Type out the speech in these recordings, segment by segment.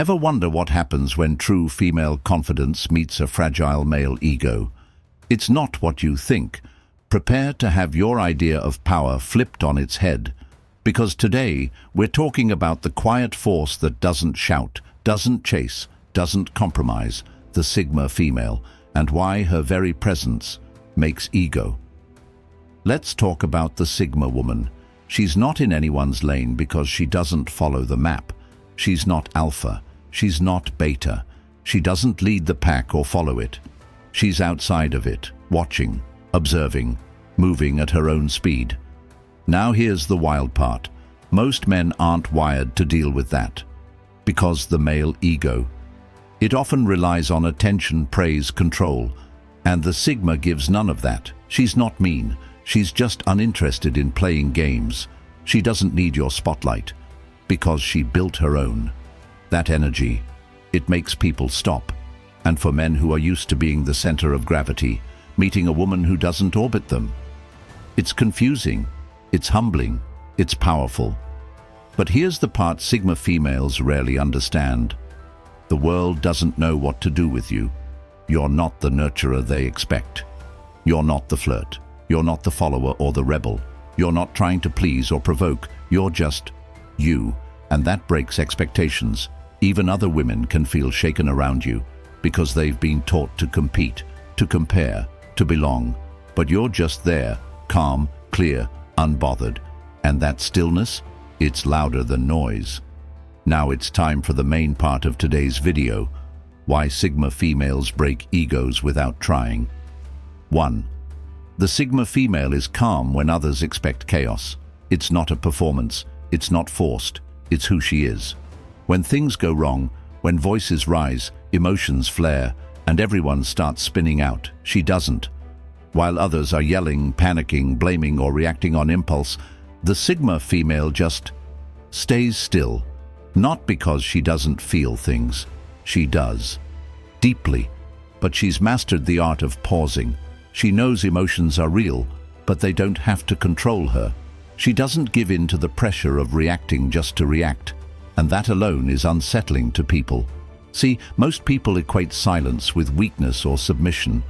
Ever wonder what happens when true female confidence meets a fragile male ego? It's not what you think. Prepare to have your idea of power flipped on its head. Because today, we're talking about the quiet force that doesn't shout, doesn't chase, doesn't compromise, the Sigma female, and why her very presence makes ego. Let's talk about the Sigma woman. She's not in anyone's lane because she doesn't follow the map. She's not alpha. She's not beta. She doesn't lead the pack or follow it. She's outside of it, watching, observing, moving at her own speed. Now here's the wild part. Most men aren't wired to deal with that. Because the male ego. It often relies on attention, praise, control. And the Sigma gives none of that. She's not mean. She's just uninterested in playing games. She doesn't need your spotlight. Because she built her own. That energy, it makes people stop. And for men who are used to being the center of gravity, meeting a woman who doesn't orbit them. It's confusing, it's humbling, it's powerful. But here's the part Sigma females rarely understand. The world doesn't know what to do with you. You're not the nurturer they expect. You're not the flirt. You're not the follower or the rebel. You're not trying to please or provoke. You're just you. And that breaks expectations. Even other women can feel shaken around you because they've been taught to compete, to compare, to belong. But you're just there, calm, clear, unbothered. And that stillness, it's louder than noise. Now it's time for the main part of today's video. Why Sigma females break egos without trying. 1. The Sigma female is calm when others expect chaos. It's not a performance. It's not forced. It's who she is. When things go wrong, when voices rise, emotions flare, and everyone starts spinning out, she doesn't. While others are yelling, panicking, blaming, or reacting on impulse, the Sigma female just stays still. Not because she doesn't feel things. She does. Deeply. But she's mastered the art of pausing. She knows emotions are real, but they don't have to control her. She doesn't give in to the pressure of reacting just to react. And that alone is unsettling to people. See, most people equate silence with weakness or submission.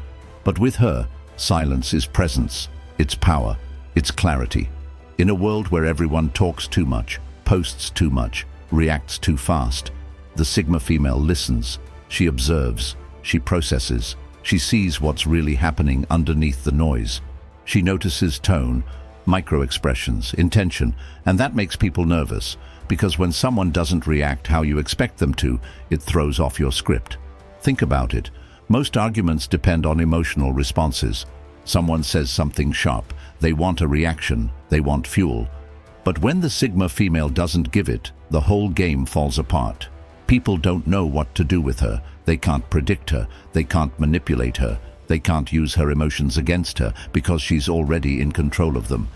But with her, silence is presence, it's power, it's clarity. In a world where everyone talks too much, posts too much, reacts too fast, the Sigma female listens, she observes, she processes, she sees what's really happening underneath the noise. She notices tone, micro-expressions, intention, and that makes people nervous, because when someone doesn't react how you expect them to, it throws off your script. Think about it. Most arguments depend on emotional responses. Someone says something sharp, they want a reaction, they want fuel. But when the Sigma female doesn't give it, the whole game falls apart. People don't know what to do with her, they can't predict her, they can't manipulate her, they can't use her emotions against her because she's already in control of them.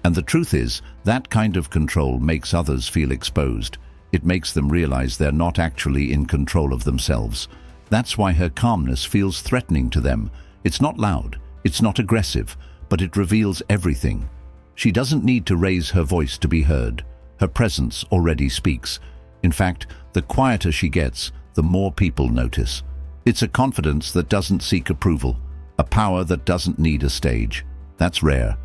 And the truth is, that kind of control makes others feel exposed. It makes them realize they're not actually in control of themselves. That's why her calmness feels threatening to them. It's not loud, it's not aggressive, but it reveals everything. She doesn't need to raise her voice to be heard. Her presence already speaks. In fact, the quieter she gets, the more people notice. It's a confidence that doesn't seek approval, a power that doesn't need a stage. That's rare.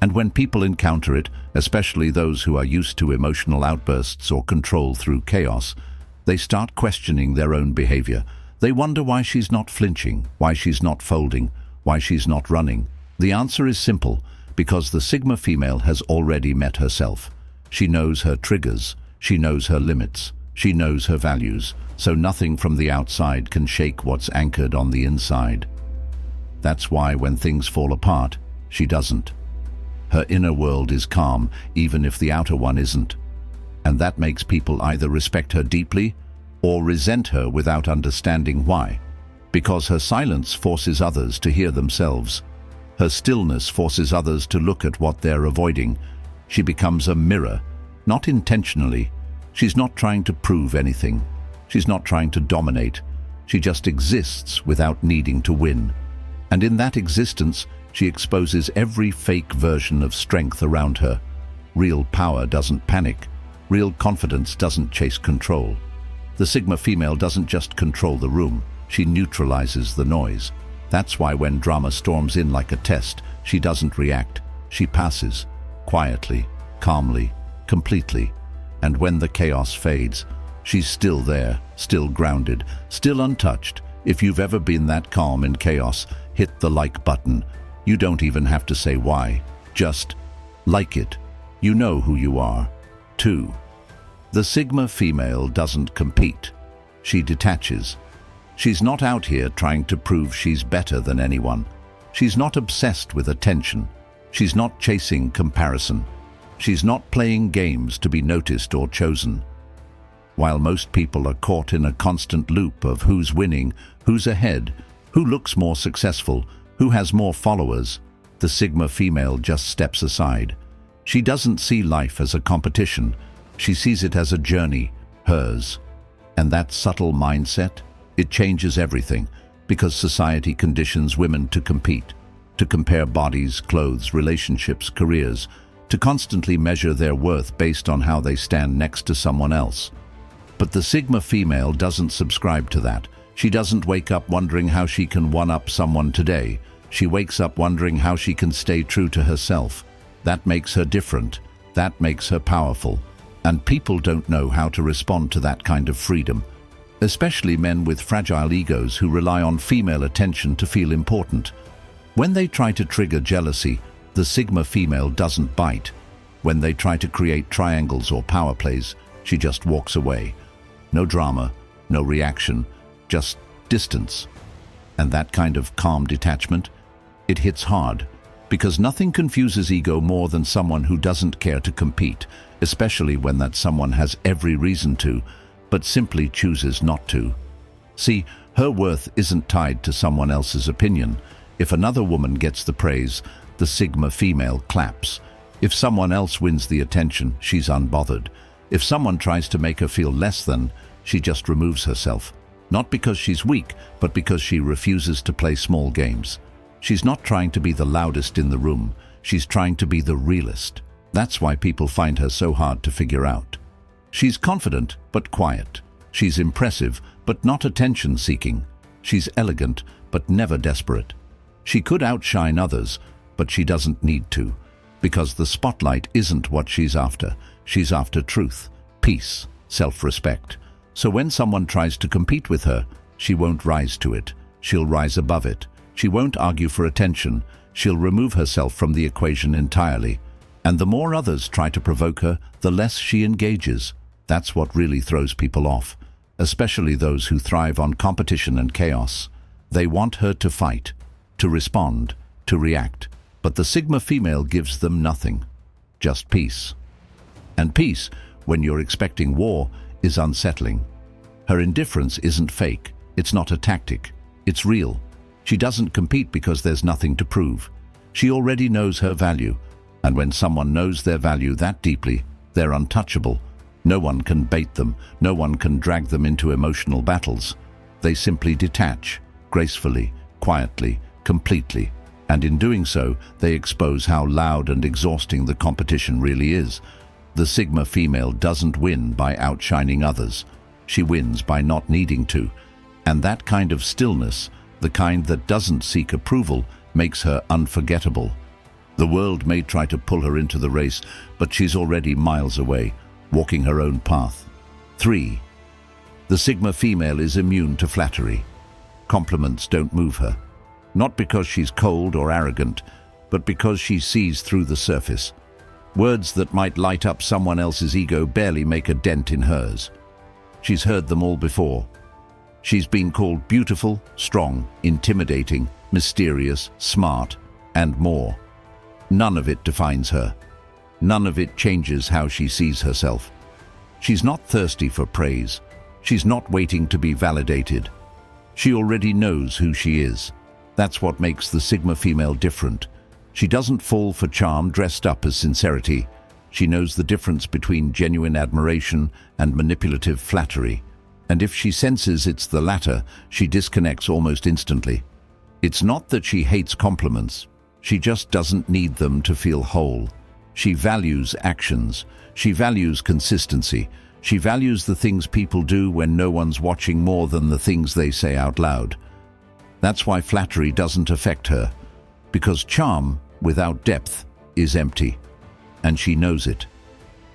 And when people encounter it, especially those who are used to emotional outbursts or control through chaos, they start questioning their own behavior. They wonder why she's not flinching, why she's not folding, why she's not running. The answer is simple, because the Sigma female has already met herself. She knows her triggers, she knows her limits, she knows her values, so nothing from the outside can shake what's anchored on the inside. That's why when things fall apart, she doesn't. Her inner world is calm, even if the outer one isn't. And that makes people either respect her deeply or resent her without understanding why. Because her silence forces others to hear themselves. Her stillness forces others to look at what they're avoiding. She becomes a mirror, not intentionally. She's not trying to prove anything. She's not trying to dominate. She just exists without needing to win. And in that existence, she exposes every fake version of strength around her. Real power doesn't panic. Real confidence doesn't chase control. The Sigma female doesn't just control the room, she neutralizes the noise. That's why when drama storms in like a test, she doesn't react. She passes, quietly, calmly, completely. And when the chaos fades, she's still there, still grounded, still untouched. If you've ever been that calm in chaos, hit the like button. You don't even have to say why. Just like it. You know who you are. 2. The Sigma female doesn't compete. She detaches. She's not out here trying to prove she's better than anyone. She's not obsessed with attention. She's not chasing comparison. She's not playing games to be noticed or chosen. While most people are caught in a constant loop of who's winning, who's ahead, who looks more successful, who has more followers, the Sigma female just steps aside. She doesn't see life as a competition. She sees it as a journey, hers. And that subtle mindset, it changes everything, because society conditions women to compete, to compare bodies, clothes, relationships, careers, to constantly measure their worth based on how they stand next to someone else. But the Sigma female doesn't subscribe to that. She doesn't wake up wondering how she can one-up someone today. She wakes up wondering how she can stay true to herself. That makes her different. That makes her powerful. And people don't know how to respond to that kind of freedom, especially men with fragile egos who rely on female attention to feel important. When they try to trigger jealousy, the Sigma female doesn't bite. When they try to create triangles or power plays, she just walks away. No drama, no reaction, just distance. And that kind of calm detachment, it hits hard, because nothing confuses ego more than someone who doesn't care to compete, especially when that someone has every reason to, but simply chooses not to. See, her worth isn't tied to someone else's opinion. If another woman gets the praise, the Sigma female claps. If someone else wins the attention, she's unbothered. If someone tries to make her feel less than, she just removes herself. Not because she's weak, but because she refuses to play small games. She's not trying to be the loudest in the room. She's trying to be the realist. That's why people find her so hard to figure out. She's confident, but quiet. She's impressive, but not attention-seeking. She's elegant, but never desperate. She could outshine others, but she doesn't need to, because the spotlight isn't what she's after. She's after truth, peace, self-respect. So when someone tries to compete with her, she won't rise to it. She'll rise above it. She won't argue for attention. She'll remove herself from the equation entirely. And the more others try to provoke her, the less she engages. That's what really throws people off, especially those who thrive on competition and chaos. They want her to fight, to respond, to react. But the Sigma female gives them nothing, just peace. And peace, when you're expecting war, is unsettling. Her indifference isn't fake. It's not a tactic. It's real. She doesn't compete because there's nothing to prove. She already knows her value. And when someone knows their value that deeply, they're untouchable. No one can bait them. No one can drag them into emotional battles. They simply detach, gracefully, quietly, completely. And in doing so, they expose how loud and exhausting the competition really is. The Sigma female doesn't win by outshining others. She wins by not needing to. And that kind of stillness, the kind that doesn't seek approval, makes her unforgettable. The world may try to pull her into the race, but she's already miles away, walking her own path. 3. The Sigma female is immune to flattery. Compliments don't move her. Not because she's cold or arrogant, but because she sees through the surface. Words that might light up someone else's ego barely make a dent in hers. She's heard them all before. She's been called beautiful, strong, intimidating, mysterious, smart, and more. None of it defines her. None of it changes how she sees herself. She's not thirsty for praise. She's not waiting to be validated. She already knows who she is. That's what makes the Sigma female different. She doesn't fall for charm dressed up as sincerity. She knows the difference between genuine admiration and manipulative flattery. And if she senses it's the latter, she disconnects almost instantly. It's not that she hates compliments. She just doesn't need them to feel whole. She values actions. She values consistency. She values the things people do when no one's watching more than the things they say out loud. That's why flattery doesn't affect her, because charm without depth is empty, and she knows it.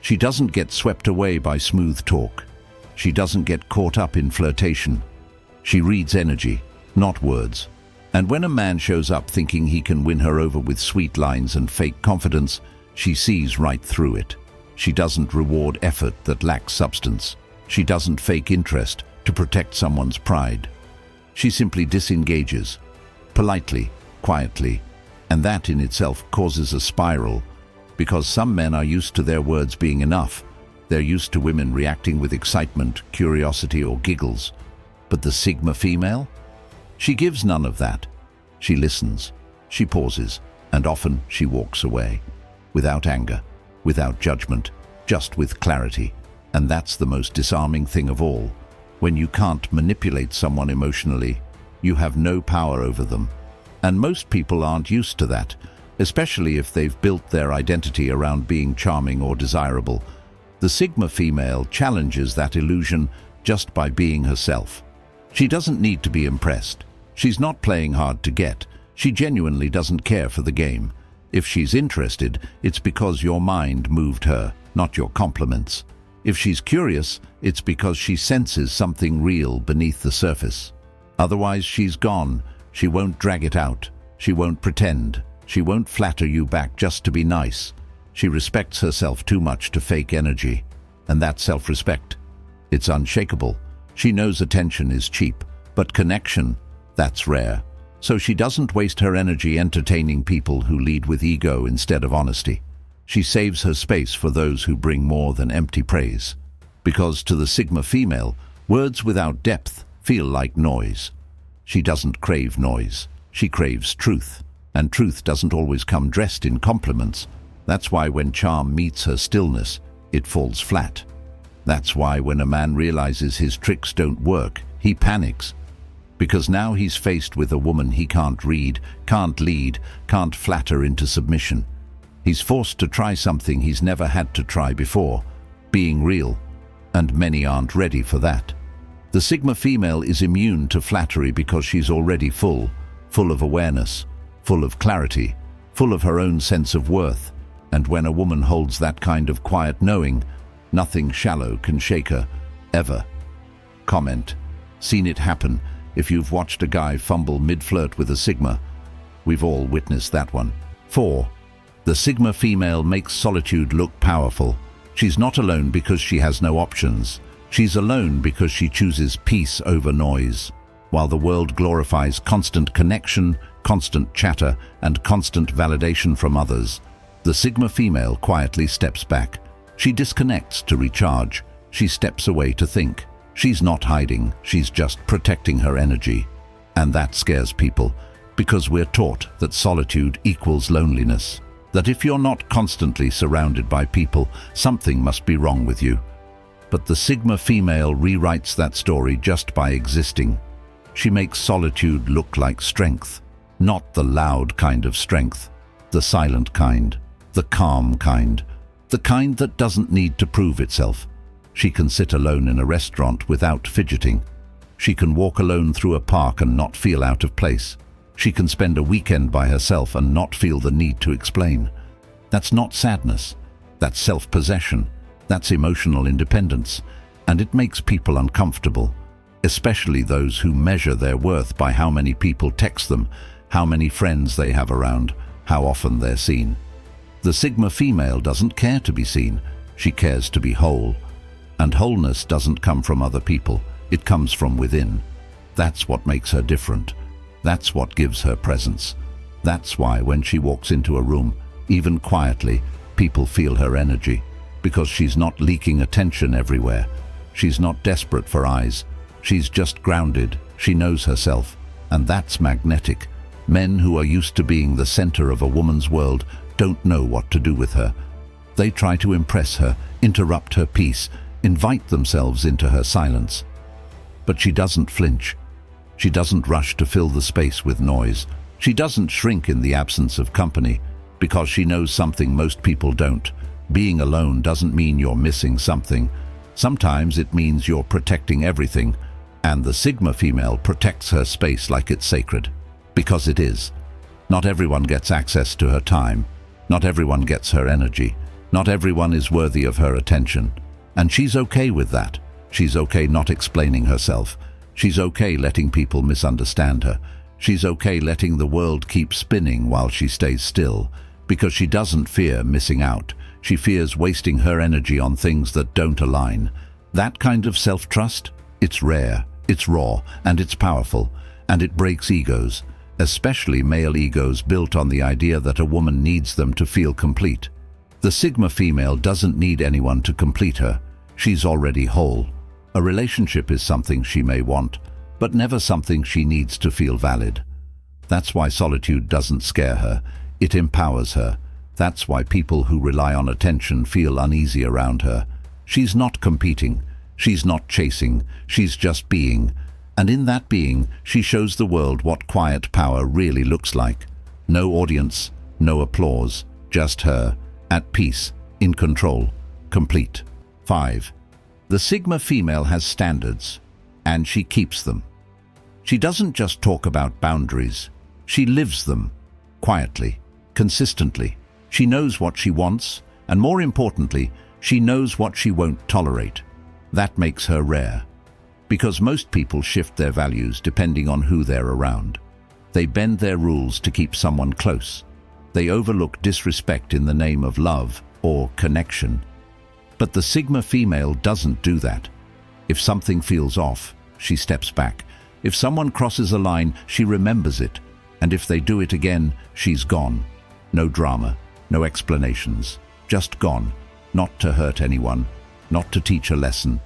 She doesn't get swept away by smooth talk. She doesn't get caught up in flirtation. She reads energy, not words. And when a man shows up thinking he can win her over with sweet lines and fake confidence, she sees right through it. She doesn't reward effort that lacks substance. She doesn't fake interest to protect someone's pride. She simply disengages, politely, quietly, and that in itself causes a spiral, because some men are used to their words being enough. They're used to women reacting with excitement, curiosity, or giggles. But the Sigma female? She gives none of that. She listens, she pauses, and often she walks away. Without anger, without judgment, just with clarity. And that's the most disarming thing of all. When you can't manipulate someone emotionally, you have no power over them. And most people aren't used to that, especially if they've built their identity around being charming or desirable. The Sigma female challenges that illusion just by being herself. She doesn't need to be impressed. She's not playing hard to get. She genuinely doesn't care for the game. If she's interested, it's because your mind moved her, not your compliments. If she's curious, it's because she senses something real beneath the surface. Otherwise, she's gone. She won't drag it out. She won't pretend. She won't flatter you back just to be nice. She respects herself too much to fake energy. And that's self-respect. It's unshakable. She knows attention is cheap, but connection, that's rare. So she doesn't waste her energy entertaining people who lead with ego instead of honesty. She saves her space for those who bring more than empty praise. Because to the Sigma female, words without depth feel like noise. She doesn't crave noise. She craves truth. And truth doesn't always come dressed in compliments. That's why when charm meets her stillness, it falls flat. That's why when a man realizes his tricks don't work, he panics. Because now he's faced with a woman he can't read, can't lead, can't flatter into submission. He's forced to try something he's never had to try before, being real. And many aren't ready for that. The Sigma female is immune to flattery because she's already full of awareness, full of clarity, full of her own sense of worth. And when a woman holds that kind of quiet knowing, nothing shallow can shake her, ever. Comment. Seen it happen. If you've watched a guy fumble mid-flirt with a Sigma, we've all witnessed that one. 4. The Sigma female makes solitude look powerful. She's not alone because she has no options. She's alone because she chooses peace over noise. While the world glorifies constant connection, constant chatter, and constant validation from others, the Sigma female quietly steps back. She disconnects to recharge. She steps away to think. She's not hiding, she's just protecting her energy. And that scares people, because we're taught that solitude equals loneliness. That if you're not constantly surrounded by people, something must be wrong with you. But the Sigma female rewrites that story just by existing. She makes solitude look like strength, not the loud kind of strength, the silent kind, the calm kind, the kind that doesn't need to prove itself. She can sit alone in a restaurant without fidgeting. She can walk alone through a park and not feel out of place. She can spend a weekend by herself and not feel the need to explain. That's not sadness. That's self-possession. That's emotional independence. And it makes people uncomfortable, especially those who measure their worth by how many people text them, how many friends they have around, how often they're seen. The Sigma female doesn't care to be seen. She cares to be whole. And wholeness doesn't come from other people. It comes from within. That's what makes her different. That's what gives her presence. That's why when she walks into a room, even quietly, people feel her energy. Because she's not leaking attention everywhere. She's not desperate for eyes. She's just grounded. She knows herself. And that's magnetic. Men who are used to being the center of a woman's world don't know what to do with her. They try to impress her, interrupt her peace, invite themselves into her silence. But she doesn't flinch. She doesn't rush to fill the space with noise. She doesn't shrink in the absence of company, because she knows something most people don't. Being alone doesn't mean you're missing something. Sometimes it means you're protecting everything, and the Sigma female protects her space like it's sacred. Because it is. Not everyone gets access to her time. Not everyone gets her energy. Not everyone is worthy of her attention. And she's okay with that. She's okay not explaining herself. She's okay letting people misunderstand her. She's okay letting the world keep spinning while she stays still, because she doesn't fear missing out. She fears wasting her energy on things that don't align. That kind of self-trust, it's rare, it's raw, and it's powerful, and it breaks egos, especially male egos built on the idea that a woman needs them to feel complete. The Sigma female doesn't need anyone to complete her. She's already whole. A relationship is something she may want, but never something she needs to feel valid. That's why solitude doesn't scare her. It empowers her. That's why people who rely on attention feel uneasy around her. She's not competing. She's not chasing. She's just being. And in that being, she shows the world what quiet power really looks like. No audience, no applause, just her, at peace, in control, complete. 5. The Sigma female has standards, and she keeps them. She doesn't just talk about boundaries. She lives them, quietly, consistently. She knows what she wants, and more importantly, she knows what she won't tolerate. That makes her rare. Because most people shift their values depending on who they're around. They bend their rules to keep someone close. They overlook disrespect in the name of love or connection. But the Sigma female doesn't do that. If something feels off, she steps back. If someone crosses a line, she remembers it. And if they do it again, she's gone. No drama, no explanations. Just gone. Not to hurt anyone, not to teach a lesson,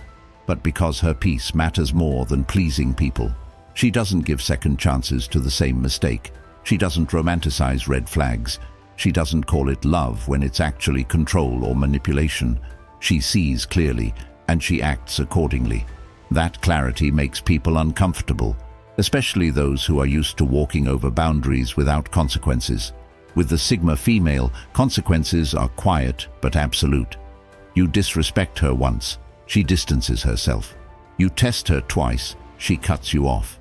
but because her peace matters more than pleasing people. She doesn't give second chances to the same mistake. She doesn't romanticize red flags. She doesn't call it love when it's actually control or manipulation. She sees clearly, and she acts accordingly. That clarity makes people uncomfortable, especially those who are used to walking over boundaries without consequences. With the Sigma female, consequences are quiet but absolute. You disrespect her once, she distances herself. You test her twice, she cuts you off.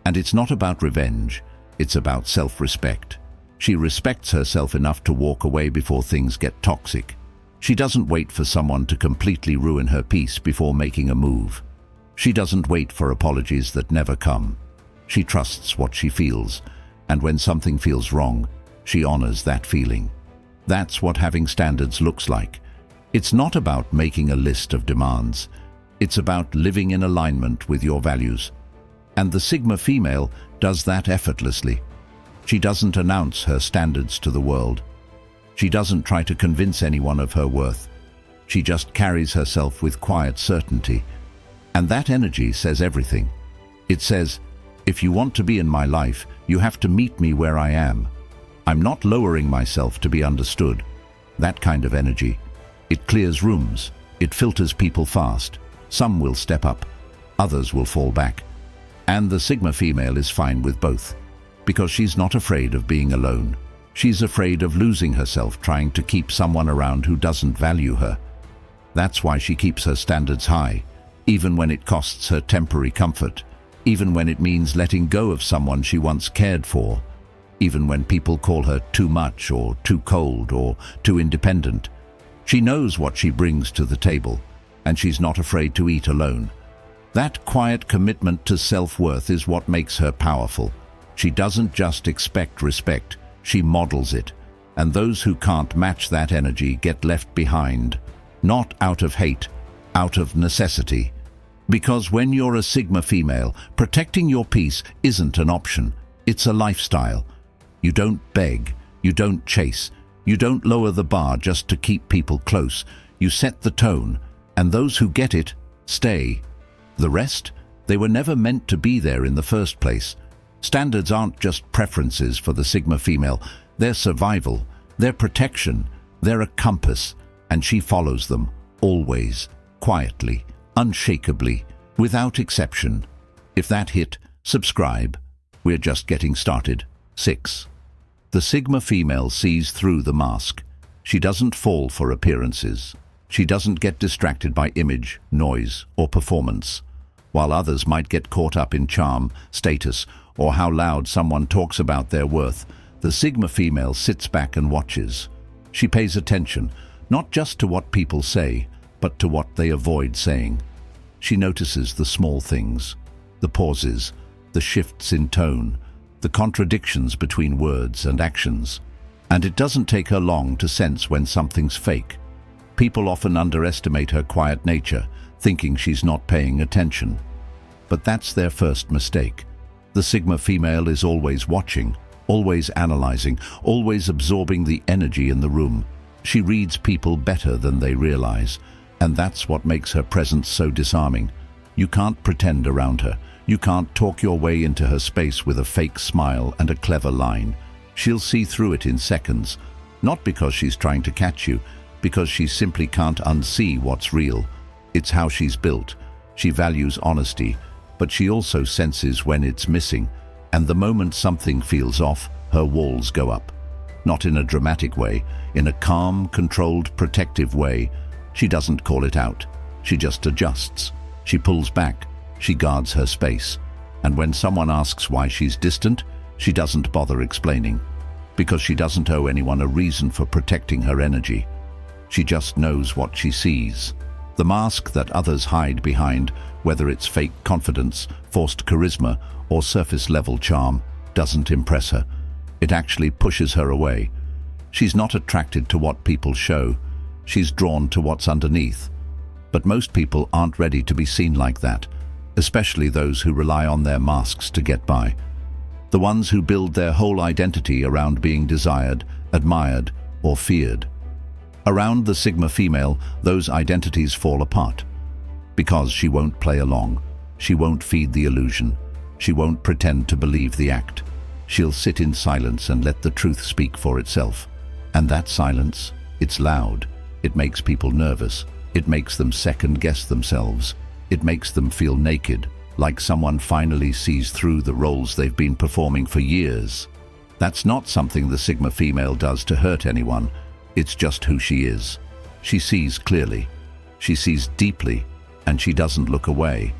And it's not about revenge, it's about self-respect. She respects herself enough to walk away before things get toxic. She doesn't wait for someone to completely ruin her peace before making a move. She doesn't wait for apologies that never come. She trusts what she feels, and when something feels wrong, she honors that feeling. That's what having standards looks like. It's not about making a list of demands. It's about living in alignment with your values. And the Sigma female does that effortlessly. She doesn't announce her standards to the world. She doesn't try to convince anyone of her worth. She just carries herself with quiet certainty. And that energy says everything. It says, if you want to be in my life, you have to meet me where I am. I'm not lowering myself to be understood. That kind of energy. It clears rooms. It filters people fast. Some will step up. Others will fall back. And the Sigma female is fine with both. Because she's not afraid of being alone. She's afraid of losing herself trying to keep someone around who doesn't value her. That's why she keeps her standards high, even when it costs her temporary comfort, even when it means letting go of someone she once cared for, even when people call her too much or too cold or too independent. She knows what she brings to the table, and she's not afraid to eat alone. That quiet commitment to self-worth is what makes her powerful. She doesn't just expect respect, she models it. And those who can't match that energy get left behind, not out of hate, out of necessity. Because when you're a Sigma female, protecting your peace isn't an option, it's a lifestyle. You don't beg, you don't chase, you don't lower the bar just to keep people close. You set the tone, and those who get it, stay. The rest, they were never meant to be there in the first place. Standards aren't just preferences for the Sigma female, they're survival, they're protection, they're a compass, and she follows them, always, quietly, unshakably, without exception. If that hit, subscribe. We're just getting started. 6. The Sigma female sees through the mask. She doesn't fall for appearances. She doesn't get distracted by image, noise, or performance. While others might get caught up in charm, status, or how loud someone talks about their worth, the Sigma female sits back and watches. She pays attention, not just to what people say, but to what they avoid saying. She notices the small things, the pauses, the shifts in tone, the contradictions between words and actions. And it doesn't take her long to sense when something's fake. People often underestimate her quiet nature, thinking she's not paying attention. But that's their first mistake. The Sigma female is always watching, always analyzing, always absorbing the energy in the room. She reads people better than they realize, and that's what makes her presence so disarming. You can't pretend around her. You can't talk your way into her space with a fake smile and a clever line. She'll see through it in seconds, not because she's trying to catch you, because she simply can't unsee what's real. It's how she's built. She values honesty, but she also senses when it's missing, and the moment something feels off, her walls go up. Not in a dramatic way, in a calm, controlled, protective way. She doesn't call it out. She just adjusts. She pulls back. She guards her space. And when someone asks why she's distant, she doesn't bother explaining, because she doesn't owe anyone a reason for protecting her energy. She just knows what she sees. The mask that others hide behind, whether it's fake confidence, forced charisma, or surface-level charm, doesn't impress her. It actually pushes her away. She's not attracted to what people show. She's drawn to what's underneath. But most people aren't ready to be seen like that, especially those who rely on their masks to get by. The ones who build their whole identity around being desired, admired, or feared. Around the Sigma female, those identities fall apart. Because she won't play along. She won't feed the illusion. She won't pretend to believe the act. She'll sit in silence and let the truth speak for itself. And that silence, it's loud. It makes people nervous. It makes them second-guess themselves. It makes them feel naked, like someone finally sees through the roles they've been performing for years. That's not something the Sigma female does to hurt anyone. It's just who she is. She sees clearly. She sees deeply, and she doesn't look away.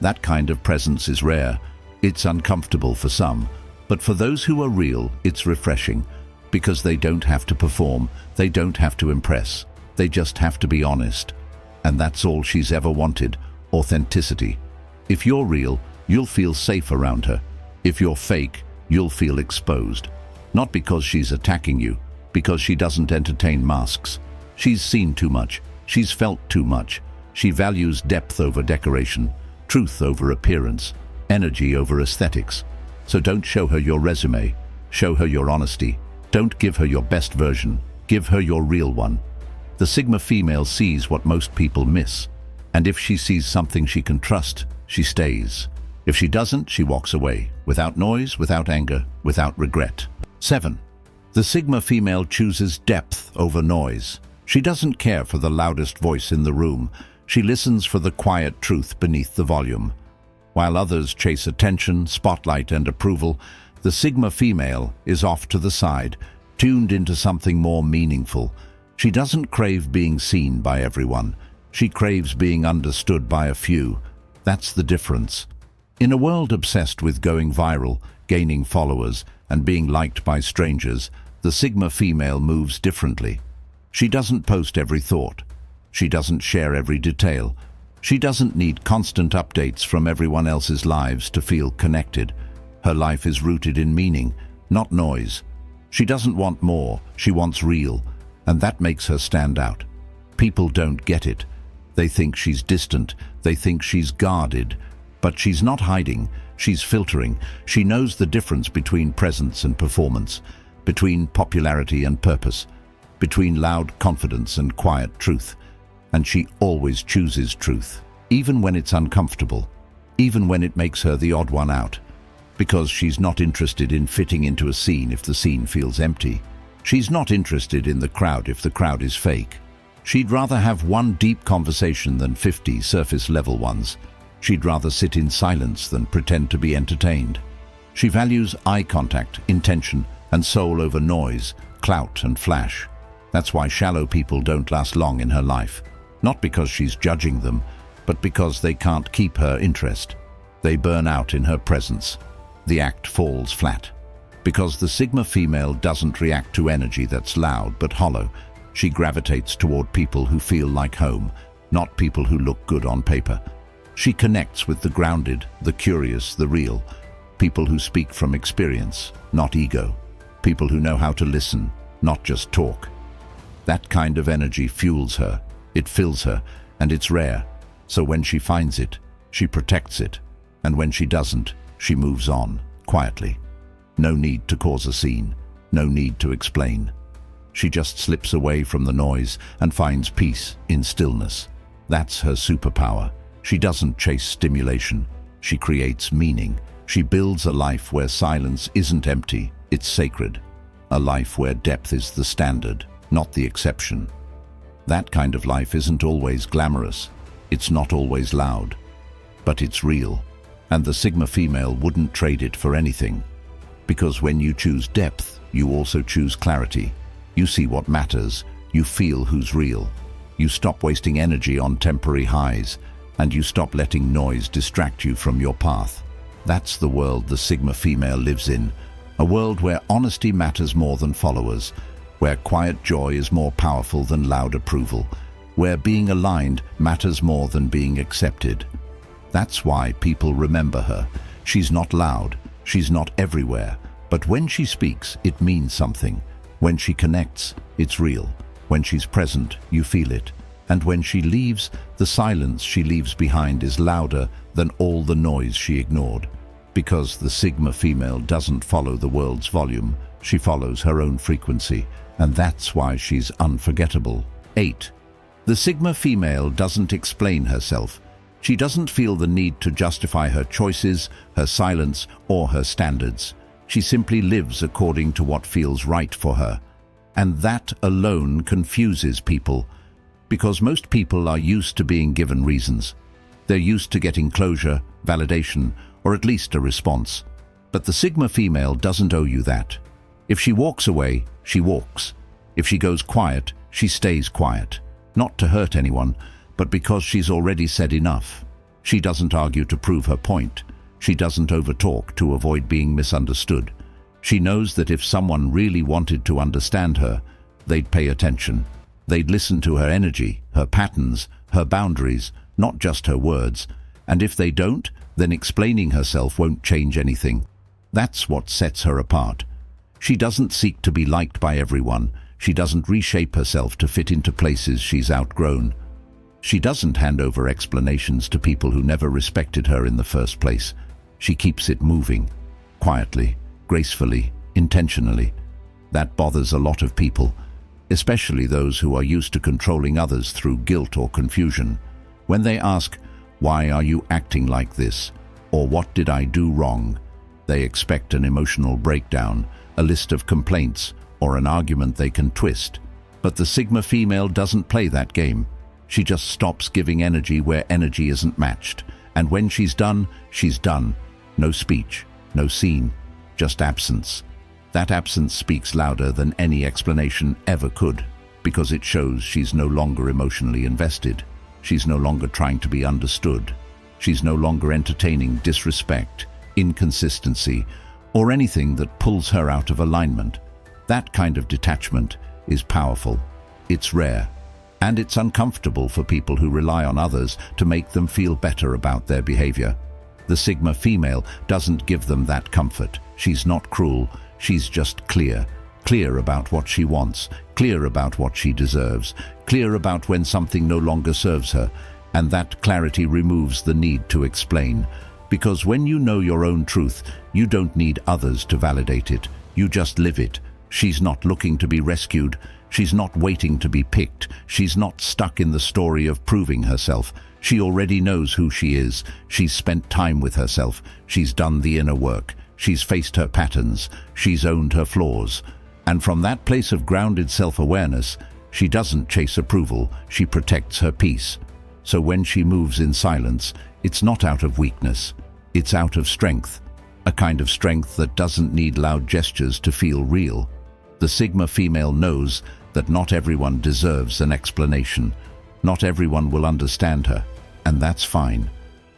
That kind of presence is rare. It's uncomfortable for some, but for those who are real, it's refreshing, because they don't have to perform, they don't have to impress, they just have to be honest. And that's all she's ever wanted, authenticity. If you're real, you'll feel safe around her. If you're fake, you'll feel exposed. Not because she's attacking you, because she doesn't entertain masks. She's seen too much. She's felt too much. She values depth over decoration, truth over appearance, energy over aesthetics. So don't show her your resume. Show her your honesty. Don't give her your best version. Give her your real one. The Sigma female sees what most people miss. And if she sees something she can trust, she stays. If she doesn't, she walks away, without noise, without anger, without regret. 7. The Sigma female chooses depth over noise. She doesn't care for the loudest voice in the room. She listens for the quiet truth beneath the volume. While others chase attention, spotlight, and approval, the Sigma female is off to the side, tuned into something more meaningful. She doesn't crave being seen by everyone. She craves being understood by a few. That's the difference. In a world obsessed with going viral, gaining followers, and being liked by strangers, the Sigma female moves differently. She doesn't post every thought. She doesn't share every detail. She doesn't need constant updates from everyone else's lives to feel connected. Her life is rooted in meaning, not noise. She doesn't want more, she wants real, and that makes her stand out. People don't get it. They think she's distant, they think she's guarded, but she's not hiding, she's filtering. She knows the difference between presence and performance, between popularity and purpose, between loud confidence and quiet truth. And she always chooses truth, even when it's uncomfortable, even when it makes her the odd one out, because she's not interested in fitting into a scene if the scene feels empty. She's not interested in the crowd if the crowd is fake. She'd rather have one deep conversation than 50 surface-level ones. She'd rather sit in silence than pretend to be entertained. She values eye contact, intention, and soul over noise, clout, and flash. That's why shallow people don't last long in her life. Not because she's judging them, but because they can't keep her interest. They burn out in her presence. The act falls flat. Because the Sigma female doesn't react to energy that's loud but hollow. She gravitates toward people who feel like home, not people who look good on paper. She connects with the grounded, the curious, the real. People who speak from experience, not ego. People who know how to listen, not just talk. That kind of energy fuels her, it fills her, and it's rare. So when she finds it, she protects it. And when she doesn't, she moves on, quietly. No need to cause a scene, no need to explain. She just slips away from the noise and finds peace in stillness. That's her superpower. She doesn't chase stimulation. She creates meaning. She builds a life where silence isn't empty, it's sacred. A life where depth is the standard, not the exception. That kind of life isn't always glamorous. It's not always loud. But it's real. And the Sigma female wouldn't trade it for anything. Because when you choose depth, you also choose clarity. You see what matters. You feel who's real. You stop wasting energy on temporary highs, and you stop letting noise distract you from your path. That's the world the Sigma female lives in. A world where honesty matters more than followers, where quiet joy is more powerful than loud approval, where being aligned matters more than being accepted. That's why people remember her. She's not loud, she's not everywhere, but when she speaks, it means something. When she connects, it's real. When she's present, you feel it. And when she leaves, the silence she leaves behind is louder than all the noise she ignored. Because the Sigma female doesn't follow the world's volume, she follows her own frequency, and that's why she's unforgettable. 8. The Sigma female doesn't explain herself. She doesn't feel the need to justify her choices, her silence, or her standards. She simply lives according to what feels right for her. And that alone confuses people, because most people are used to being given reasons. They're used to getting closure, validation, or at least a response. But the Sigma female doesn't owe you that. If she walks away, she walks. If she goes quiet, she stays quiet. Not to hurt anyone, but because she's already said enough. She doesn't argue to prove her point. She doesn't overtalk to avoid being misunderstood. She knows that if someone really wanted to understand her, they'd pay attention. They'd listen to her energy, her patterns, her boundaries, not just her words. And if they don't, then explaining herself won't change anything. That's what sets her apart. She doesn't seek to be liked by everyone. She doesn't reshape herself to fit into places she's outgrown. She doesn't hand over explanations to people who never respected her in the first place. She keeps it moving, quietly, gracefully, intentionally. That bothers a lot of people, especially those who are used to controlling others through guilt or confusion. When they ask, "Why are you acting like this?" or "What did I do wrong?" they expect an emotional breakdown, a list of complaints, or an argument they can twist. But the Sigma female doesn't play that game. She just stops giving energy where energy isn't matched. And when she's done, she's done. No speech, no scene, just absence. That absence speaks louder than any explanation ever could, because it shows she's no longer emotionally invested. She's no longer trying to be understood. She's no longer entertaining disrespect, inconsistency, or anything that pulls her out of alignment. That kind of detachment is powerful. It's rare. And it's uncomfortable for people who rely on others to make them feel better about their behavior. The Sigma female doesn't give them that comfort. She's not cruel, she's just clear. Clear about what she wants, clear about what she deserves, clear about when something no longer serves her, and that clarity removes the need to explain. Because when you know your own truth, you don't need others to validate it. You just live it. She's not looking to be rescued. She's not waiting to be picked. She's not stuck in the story of proving herself. She already knows who she is. She's spent time with herself. She's done the inner work. She's faced her patterns. She's owned her flaws. And from that place of grounded self-awareness, she doesn't chase approval. She protects her peace. So when she moves in silence, it's not out of weakness. It's out of strength. A kind of strength that doesn't need loud gestures to feel real. The Sigma female knows that not everyone deserves an explanation. Not everyone will understand her, and that's fine.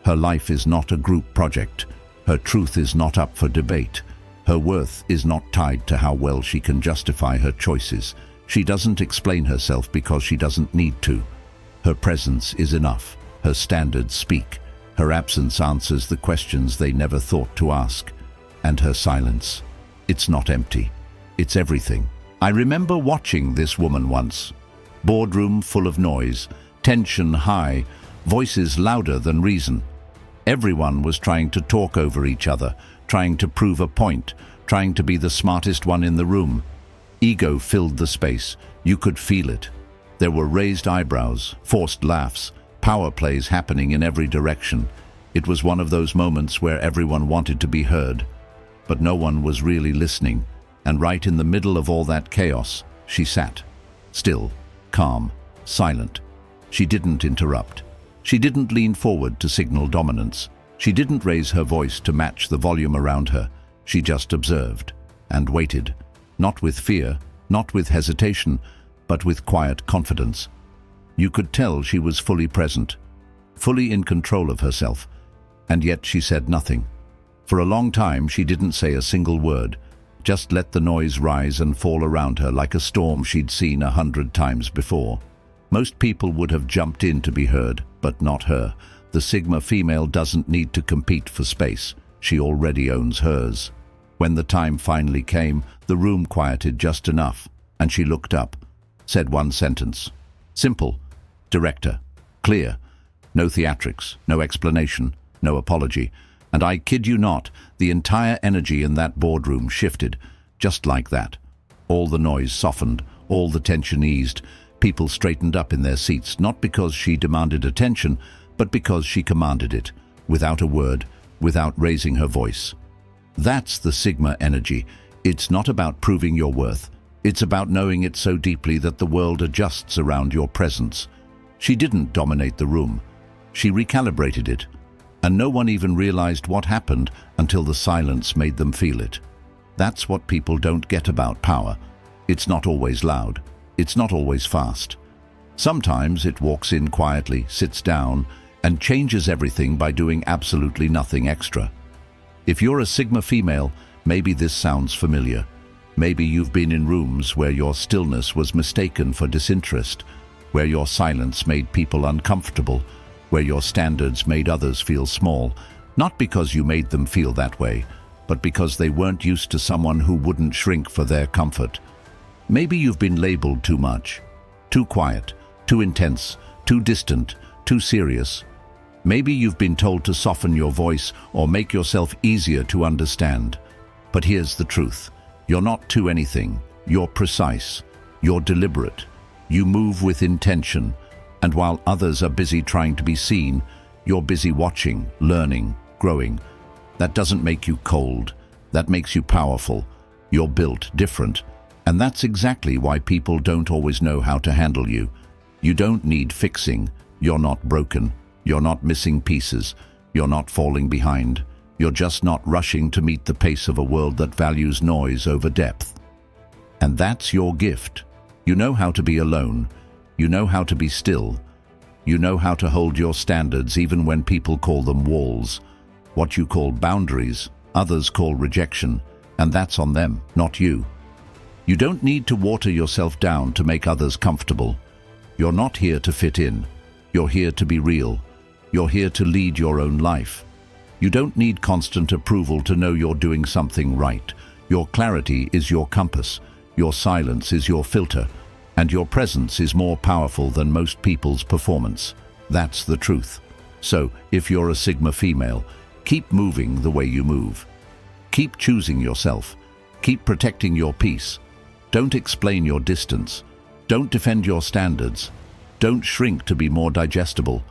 Her life is not a group project. Her truth is not up for debate. Her worth is not tied to how well she can justify her choices. She doesn't explain herself because she doesn't need to. Her presence is enough. Her standards speak. Her absence answers the questions they never thought to ask. And her silence, it's not empty. It's everything. I remember watching this woman once. Boardroom full of noise, tension high, voices louder than reason. Everyone was trying to talk over each other, trying to prove a point, trying to be the smartest one in the room. Ego filled the space. You could feel it. There were raised eyebrows, forced laughs, power plays happening in every direction. It was one of those moments where everyone wanted to be heard, but no one was really listening. And right in the middle of all that chaos, she sat. Still, calm, silent. She didn't interrupt. She didn't lean forward to signal dominance. She didn't raise her voice to match the volume around her. She just observed and waited, not with fear, not with hesitation, but with quiet confidence. You could tell she was fully present, fully in control of herself, and yet she said nothing. For a long time, she didn't say a single word, just let the noise rise and fall around her like a storm she'd seen 100 times before. Most people would have jumped in to be heard, but not her. The Sigma female doesn't need to compete for space. She already owns hers. When the time finally came, the room quieted just enough, and she looked up, said one sentence. Simple, director, clear, no theatrics, no explanation, no apology. And I kid you not, the entire energy in that boardroom shifted, just like that. All the noise softened, all the tension eased. People straightened up in their seats, not because she demanded attention, but because she commanded it, without a word, without raising her voice. That's the Sigma energy. It's not about proving your worth. It's about knowing it so deeply that the world adjusts around your presence. She didn't dominate the room. She recalibrated it. And no one even realized what happened until the silence made them feel it. That's what people don't get about power. It's not always loud. It's not always fast. Sometimes it walks in quietly, sits down, and changes everything by doing absolutely nothing extra. If you're a Sigma female, maybe this sounds familiar. Maybe you've been in rooms where your stillness was mistaken for disinterest, where your silence made people uncomfortable, where your standards made others feel small, not because you made them feel that way, but because they weren't used to someone who wouldn't shrink for their comfort. Maybe you've been labeled too much, too quiet, too intense, too distant, too serious. Maybe you've been told to soften your voice or make yourself easier to understand. But here's the truth. You're not too anything. You're precise. You're deliberate. You move with intention. And while others are busy trying to be seen, you're busy watching, learning, growing. That doesn't make you cold. That makes you powerful. You're built different. And that's exactly why people don't always know how to handle you. You don't need fixing. You're not broken. You're not missing pieces. You're not falling behind. You're just not rushing to meet the pace of a world that values noise over depth. And that's your gift. You know how to be alone. You know how to be still. You know how to hold your standards even when people call them walls. What you call boundaries, others call rejection, and that's on them, not you. You don't need to water yourself down to make others comfortable. You're not here to fit in. You're here to be real. You're here to lead your own life. You don't need constant approval to know you're doing something right. Your clarity is your compass. Your silence is your filter. And your presence is more powerful than most people's performance. That's the truth. So, if you're a Sigma female, keep moving the way you move. Keep choosing yourself. Keep protecting your peace. Don't explain your distance. Don't defend your standards. Don't shrink to be more digestible.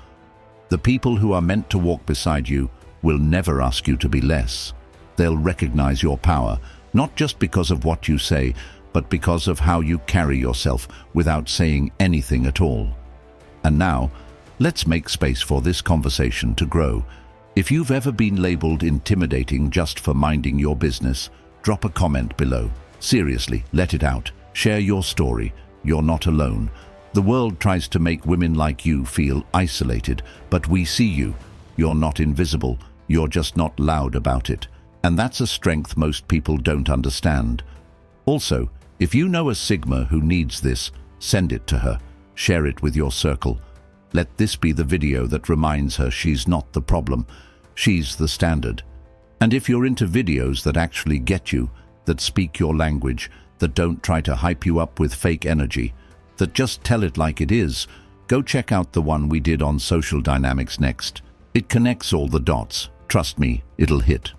The people who are meant to walk beside you will never ask you to be less. They'll recognize your power, not just because of what you say, but because of how you carry yourself without saying anything at all. And now, let's make space for this conversation to grow. If you've ever been labeled intimidating just for minding your business, drop a comment below. Seriously, let it out. Share your story, you're not alone. The world tries to make women like you feel isolated, but we see you. You're not invisible, you're just not loud about it. And that's a strength most people don't understand. Also, if you know a Sigma who needs this, send it to her. Share it with your circle. Let this be the video that reminds her she's not the problem, she's the standard. And if you're into videos that actually get you, that speak your language, that don't try to hype you up with fake energy, that just tell it like it is, go check out the one we did on social dynamics next. It connects all the dots. Trust me, it'll hit.